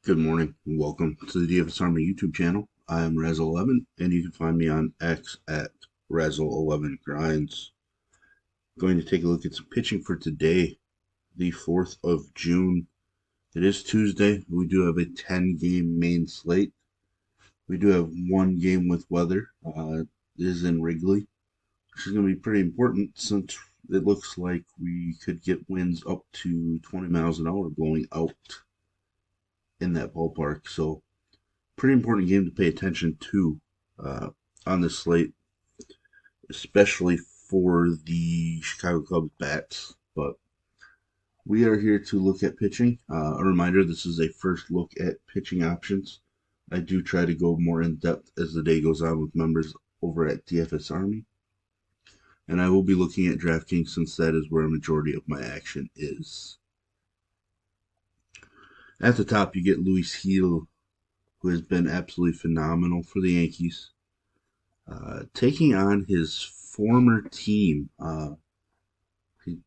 Good morning and welcome to the DFS Army YouTube channel. I am Razzle11 and you can find me on X at Razzle11Grinds. Going to take a look at some pitching for today, the 4th of June. It is Tuesday. We do have a 10-game main slate. We do have one game with weather. It is in Wrigley, which is going to be pretty important since it looks like we could get winds up to 20 miles an hour blowing out in that ballpark. So pretty important game to pay attention to on this slate, especially for the Chicago Cubs bats. But we are here to look at pitching. A reminder, this is a first look at pitching options. I do try to go more in depth as the day goes on with members over at DFS Army. And I will be looking at DraftKings since that is where a majority of my action is. At the top, you get Luis Gil, who has been absolutely phenomenal for the Yankees. Taking on his former team. He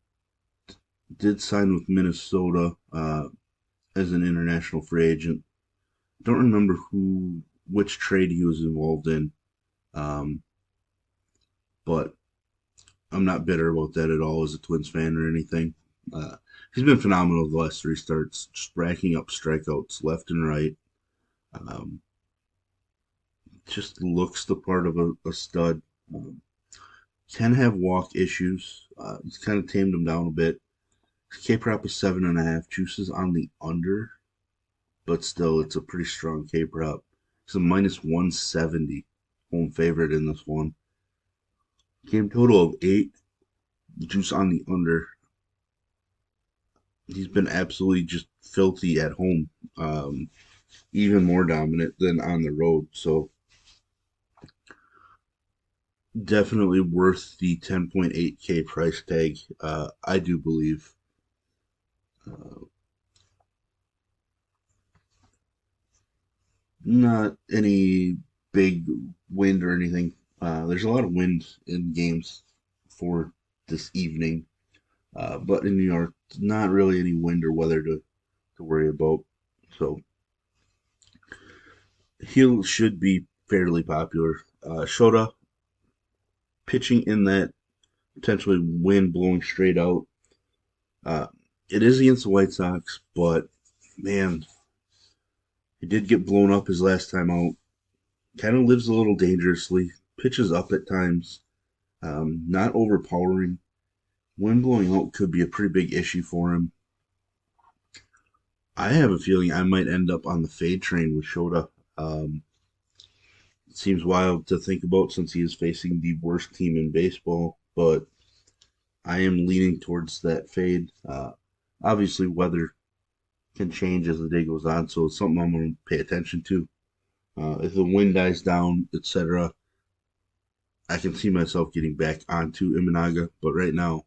did sign with Minnesota as an international free agent. Don't remember which trade he was involved in, but I'm not bitter about that at all as a Twins fan or anything. He's been phenomenal the last three starts, just racking up strikeouts left and right. Um, just looks the part of a stud. Can have walk issues. He's kind of tamed him down a bit. His K prop is 7.5. Juices on the under, but still, it's a pretty strong K prop. He's a minus 170 home favorite in this one. Game total of 8. Juice on the under. He's been absolutely just filthy at home. Even more dominant than on the road. So definitely worth the 10.8K price tag, I do believe. Not any big wind or anything. There's a lot of wind in games for this evening, but in New York, not really any wind or weather to worry about. So he should be fairly popular. Shota pitching in that potentially wind blowing straight out. Uh, it is against the White Sox, but man, he did get blown up his last time out. Kind of lives a little dangerously. Pitches up at times. Not overpowering. Wind blowing out could be a pretty big issue for him. I have a feeling I might end up on the fade train with Shota. It seems wild to think about since he is facing the worst team in baseball, but I am leaning towards that fade. Obviously, weather can change as the day goes on, so it's something I'm going to pay attention to. If the wind dies down, etc., I can see myself getting back onto Imanaga, but right now,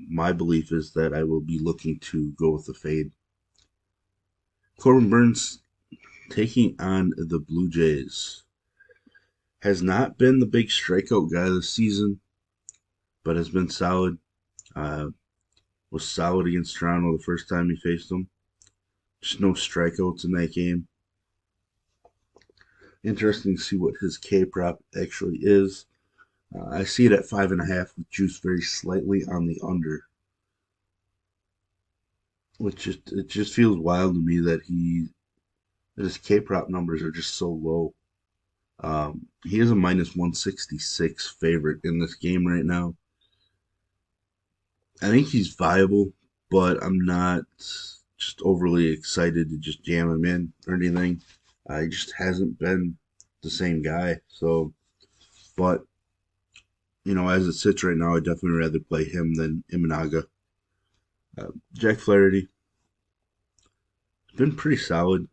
my belief is that I will be looking to go with the fade. Corbin Burns taking on the Blue Jays has not been the big strikeout guy this season, but has been solid. Was solid against Toronto the first time he faced them. Just no strikeouts in that game. Interesting to see what his K prop actually is. I see it at 5.5 with juice very slightly on the under, which it just feels wild to me that his K prop numbers are just so low. He is a minus 166 favorite in this game right now. I think he's viable, but I'm not just overly excited to just jam him in or anything. He just hasn't been the same guy. So, but as it sits right now, I'd definitely rather play him than Imanaga. Jack Flaherty has been pretty solid.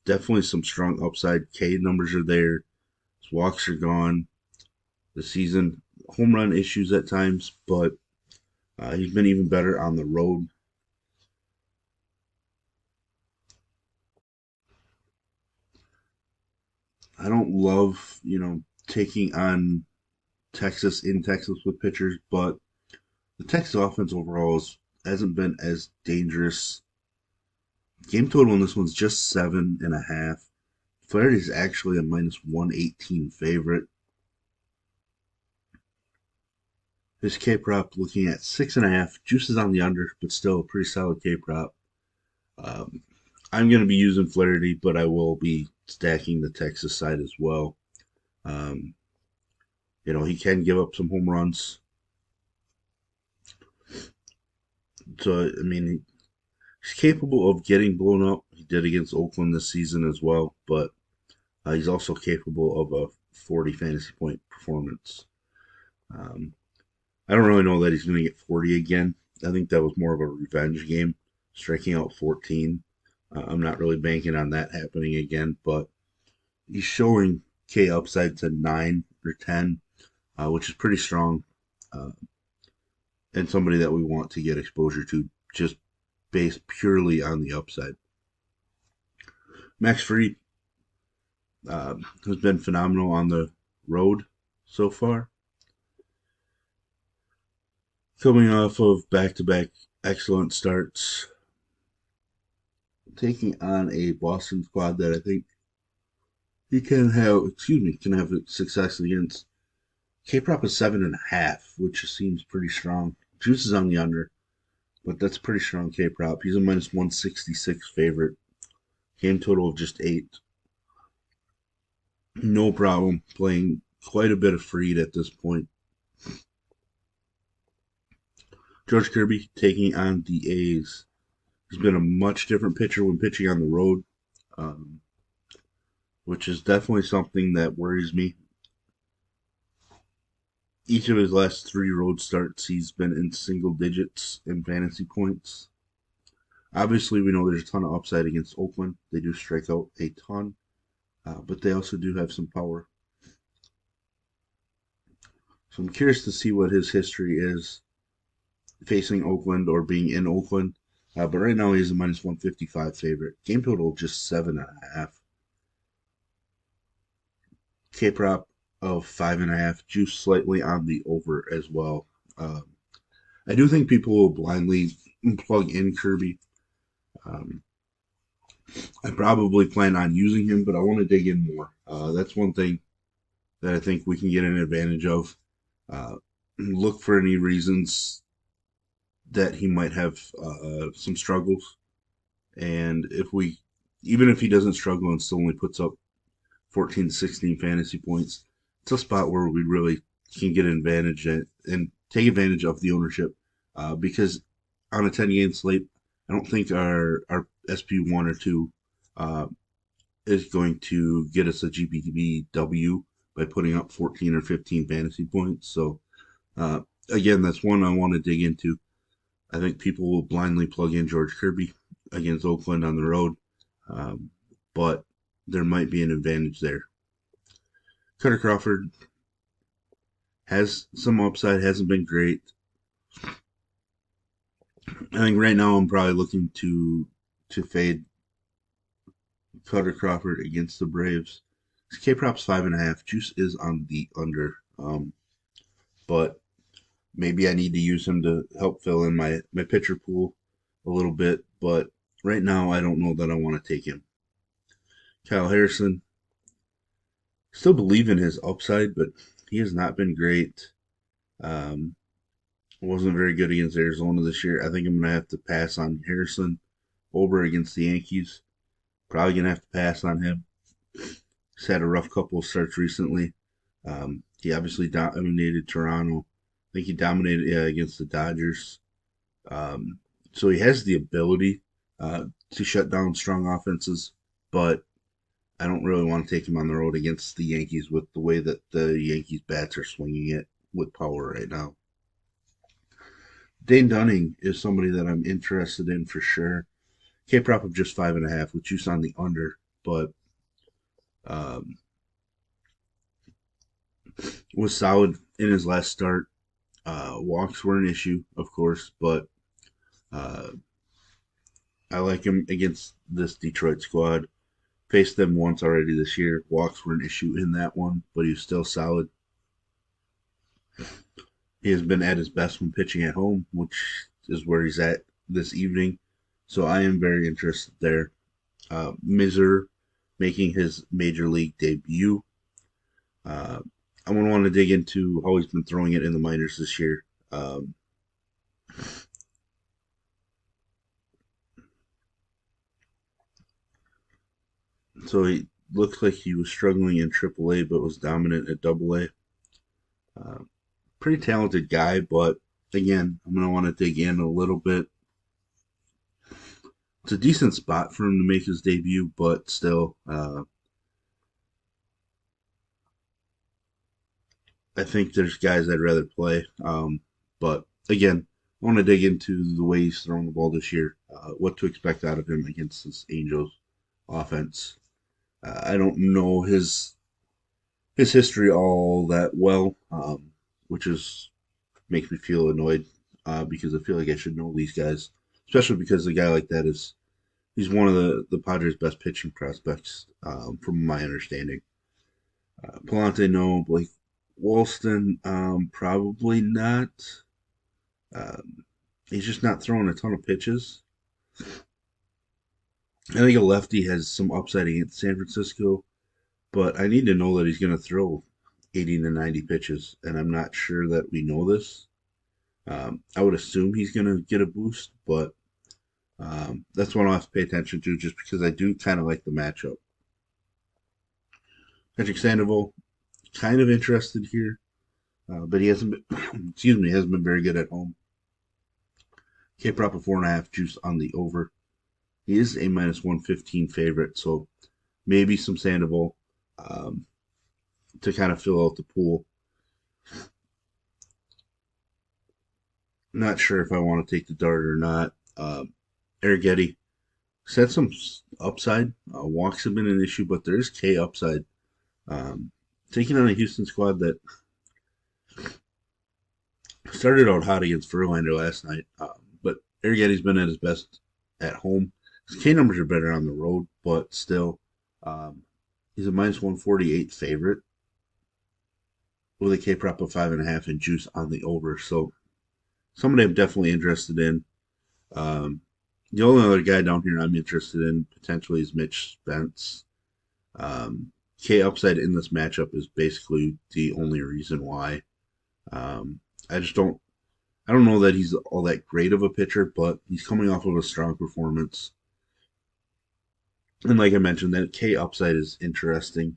Definitely some strong upside. K numbers are there. His walks are gone. The season home run issues at times, but he's been even better on the road. I don't love, taking on Texas in Texas with pitchers, but the Texas offense overall hasn't been as dangerous Game total in this one's just 7.5. Flaherty is actually a minus 118 favorite. His K prop looking at 6.5. Juice is on the under, but still a pretty solid K prop. Um, I'm going to be using Flaherty, but I will be stacking the Texas side as well. Um, he can give up some home runs. So, I mean, he's capable of getting blown up. He did against Oakland this season as well, but he's also capable of a 40 fantasy point performance. Um, I don't really know that he's going to get 40 again. I think that was more of a revenge game, striking out 14. I'm not really banking on that happening again, but he's showing K upside to 9 or 10, which is pretty strong, uh, and somebody that we want to get exposure to just based purely on the upside. Max Fried has been phenomenal on the road so far, coming off of back-to-back excellent starts, taking on a Boston squad that I think he can have success against. K prop is 7.5, which seems pretty strong. Juice is on the under, but that's pretty strong K prop. He's a minus 166 favorite. Game total of just 8. No problem playing quite a bit of Freed at this point. George Kirby taking on the A's. He's been a much different pitcher when pitching on the road, um, which is definitely something that worries me. Each of his last 3 road starts, he's been in single digits in fantasy points. Obviously, we know there's a ton of upside against Oakland. They do strike out a ton, but they also do have some power. So I'm curious to see what his history is facing Oakland or being in Oakland. But right now he's a minus 155 favorite. Game total just 7.5. K prop of 5.5. Juice slightly on the over as well. I do think people will blindly plug in Kirby. Um, I probably plan on using him, but I want to dig in more. That's one thing that I think we can get an advantage of. Uh, look for any reasons that he might have some struggles, and even if he doesn't struggle and still only puts up 14 to 16 fantasy points, it's a spot where we really can get an advantage and take advantage of the ownership because on a 10-game slate, I don't think our SP1 or 2 uh, is going to get us a GPTW by putting up 14 or 15 fantasy points. So, uh, again, that's one I want to dig into. I think people will blindly plug in George Kirby against Oakland on the road, um, but there might be an advantage there. Cutter Crawford has some upside, hasn't been great. I think right now I'm probably looking to fade Cutter Crawford against the Braves. His K prop's 5.5. Juice is on the under, but maybe I need to use him to help fill in my pitcher pool a little bit. But right now I don't know that I want to take him. Kyle Harrison, still believe in his upside, but he has not been great. Um, wasn't very good against Arizona this year. I think I'm gonna have to pass on Harrison over against the Yankees. Probably gonna have to pass on him. He's had a rough couple of starts recently. He obviously dominated Toronto. I think he dominated against the Dodgers. So he has the ability to shut down strong offenses, but I don't really want to take him on the road against the Yankees with the way that the Yankees bats are swinging it with power right now. Dane Dunning is somebody that I'm interested in for sure. K prop of just 5.5 with juice on the under, but um, was solid in his last start. Walks were an issue, of course, but uh, I like him against this Detroit squad. Faced them once already this year. Walks were an issue in that one, but he was still solid. He has been at his best when pitching at home, which is where he's at this evening. So I am very interested there. Miser making his major league debut. Uh, I'm going to want to dig into how he's been throwing it in the minors this year. So he looks like he was struggling in AAA, but was dominant at AA. Uh, Pretty talented guy, but again, I'm going to want to dig in a little bit. It's a decent spot for him to make his debut, but still, I think there's guys I'd rather play. But again, I want to dig into the way he's throwing the ball this year, what to expect out of him against this Angels offense. I don't know his history all that well, which is makes me feel annoyed because I feel like I should know these guys, especially because a guy like that is he's one of the Padres' best pitching prospects, from my understanding. Palante, no. Blake Walston, probably not. Um, he's just not throwing a ton of pitches. I think a lefty has some upside against San Francisco, but I need to know that he's going to throw 80 to 90 pitches, and I'm not sure that we know this. I would assume he's going to get a boost, but that's what I'll have to pay attention to just because I do kind of like the matchup. Patrick Sandoval, kind of interested here, but he hasn't been, excuse me, hasn't been very good at home. K prop of 4.5 juice on the over. He is a minus 115 favorite, so maybe some Sandoval um, to kind of fill out the pool. Not sure if I want to take the dart or not. Arrighetti set some upside. Walks have been an issue, but there is K upside. Um, Taking on a Houston squad that started out hot against Verlander last night, but Arrighetti's been at his best at home. His K numbers are better on the road, but still, um, he's a minus 148 favorite with a K prop of 5.5 and juice on the over. So somebody I'm definitely interested in. Um, the only other guy down here I'm interested in potentially is Mitch Spence. K upside in this matchup is basically the only reason why. Um, I just don't. I don't know that he's all that great of a pitcher, but he's coming off of a strong performance. And like I mentioned, that K upside is interesting,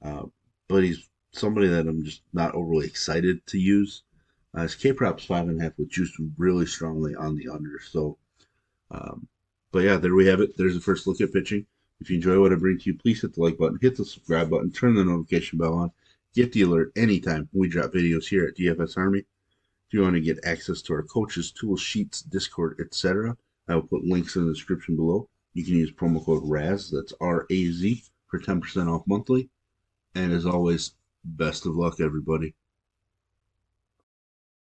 uh, but he's somebody that I'm just not overly excited to use. His K prop's 5.5 with juice really strongly on the under. So, um, but yeah, there we have it. There's the first look at pitching. If you enjoy what I bring to you, please hit the like button, hit the subscribe button, turn the notification bell on, get the alert anytime we drop videos here at DFS Army. If you want to get access to our coaches, tools, sheets, Discord, etc., I will put links in the description below. You can use promo code RAZ, that's RAZ, for 10% off monthly. And as always, best of luck, everybody.